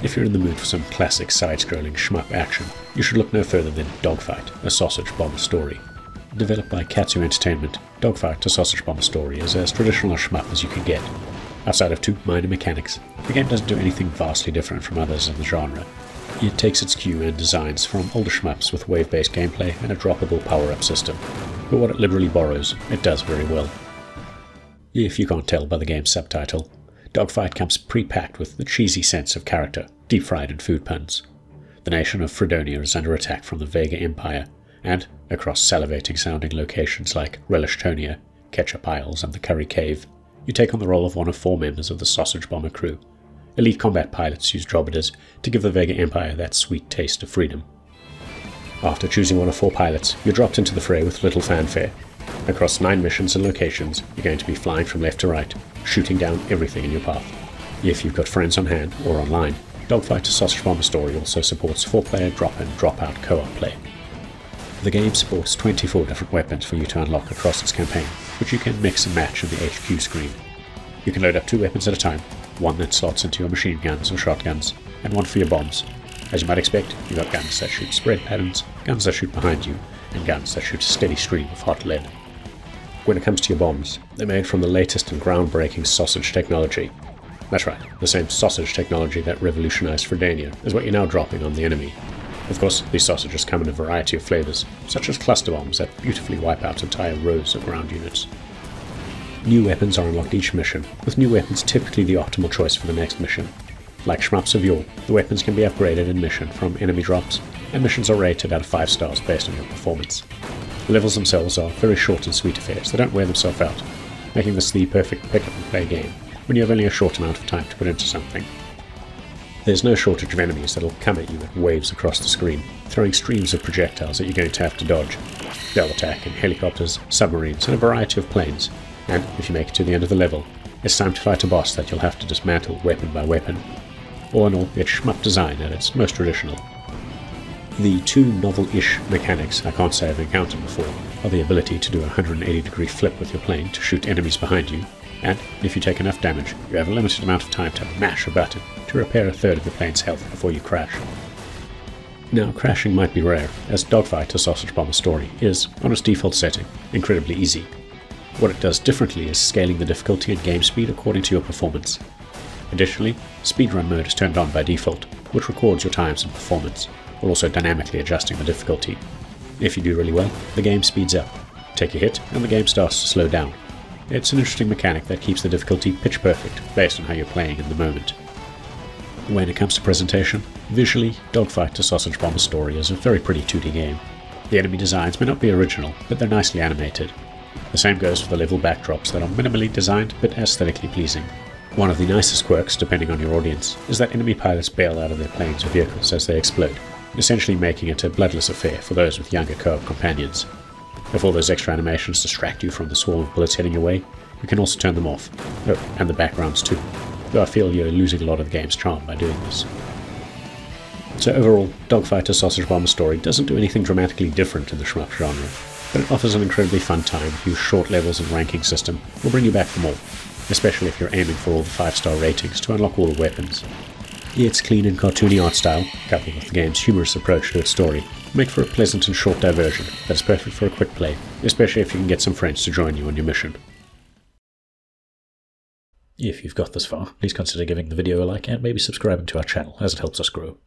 If you're in the mood for some classic side-scrolling shmup action, you should look no further than Dogfight, a sausage bomber story. Developed by Katsu Entertainment, Dogfight, a sausage bomber story is as traditional a shmup as you can get. Outside of two minor mechanics, the game doesn't do anything vastly different from others in the genre. It takes its cue and designs from older shmups with wave-based gameplay and a droppable power-up system, but what it liberally borrows, it does very well. If you can't tell by the game's subtitle, Dogfight comes pre-packed with the cheesy sense of character, deep-fried in food puns. The nation of Fredonia is under attack from the Vega Empire, and, across salivating-sounding locations like Relishtonia, Ketchup Isles, and the Curry Cave, you take on the role of one of 4 members of the sausage bomber crew. Elite combat pilots use droppers to give the Vega Empire that sweet taste of freedom. After choosing one of 4 pilots, you're dropped into the fray with little fanfare. Across 9 missions and locations, you're going to be flying from left to right, shooting down everything in your path. If you've got friends on hand or online, Dogfight, a sausage bomber story also supports 4-player drop-in, drop-out co-op play. The game supports 24 different weapons for you to unlock across its campaign, which you can mix and match in the HQ screen. You can load up 2 weapons at a time, one that slots into your machine guns or shotguns, and one for your bombs. As you might expect, you've got guns that shoot spread patterns, guns that shoot behind you, and guns that shoot a steady stream of hot lead. When it comes to your bombs, they're made from the latest and groundbreaking sausage technology. That's right, the same sausage technology that revolutionized Fredonia is what you're now dropping on the enemy. Of course, these sausages come in a variety of flavors, such as cluster bombs that beautifully wipe out entire rows of ground units. New weapons are unlocked each mission, with new weapons typically the optimal choice for the next mission. Like schmups of yore, the weapons can be upgraded in mission from enemy drops, and missions are rated out of 5 stars based on your performance. The levels themselves are very short and sweet affairs that don't wear themselves out, making this the perfect pick-up-and-play game when you have only a short amount of time to put into something. There's no shortage of enemies that'll come at you at waves across the screen, throwing streams of projectiles that you're going to have to dodge. They'll attack in helicopters, submarines, and a variety of planes, and if you make it to the end of the level, it's time to fight a boss that you'll have to dismantle weapon by weapon. All in all, it's shmup design at its most traditional. The 2 novel-ish mechanics I can't say I've encountered before are the ability to do a 180-degree flip with your plane to shoot enemies behind you, and if you take enough damage, you have a limited amount of time to mash a button to repair a third of your plane's health before you crash. Now, crashing might be rare, as Dogfight, a sausage bomber story, is, on its default setting, incredibly easy. What it does differently is scaling the difficulty and game speed according to your performance. Additionally, speedrun mode is turned on by default, which records your times and performance, while also dynamically adjusting the difficulty. If you do really well, the game speeds up. Take a hit, and the game starts to slow down. It's an interesting mechanic that keeps the difficulty pitch perfect, based on how you're playing in the moment. When it comes to presentation, visually, Dogfight, a sausage bomber story is a very pretty 2D game. The enemy designs may not be original, but they're nicely animated. The same goes for the level backdrops that are minimally designed but aesthetically pleasing. One of the nicest quirks, depending on your audience, is that enemy pilots bail out of their planes or vehicles as they explode, essentially making it a bloodless affair for those with younger co-op companions. If all those extra animations distract you from the swarm of bullets heading your way, you can also turn them off. Oh, and the backgrounds too, though I feel you're losing a lot of the game's charm by doing this. So overall, Dogfight, a sausage bomber story doesn't do anything dramatically different in the shmup genre, but it offers an incredibly fun time whose short levels and ranking system will bring you back for more, especially if you're aiming for all the 5-star ratings to unlock all the weapons. Its clean and cartoony art style, coupled with the game's humorous approach to its story, make for a pleasant and short diversion that's perfect for a quick play, especially if you can get some friends to join you on your mission. If you've got this far, please consider giving the video a like and maybe subscribing to our channel, as it helps us grow.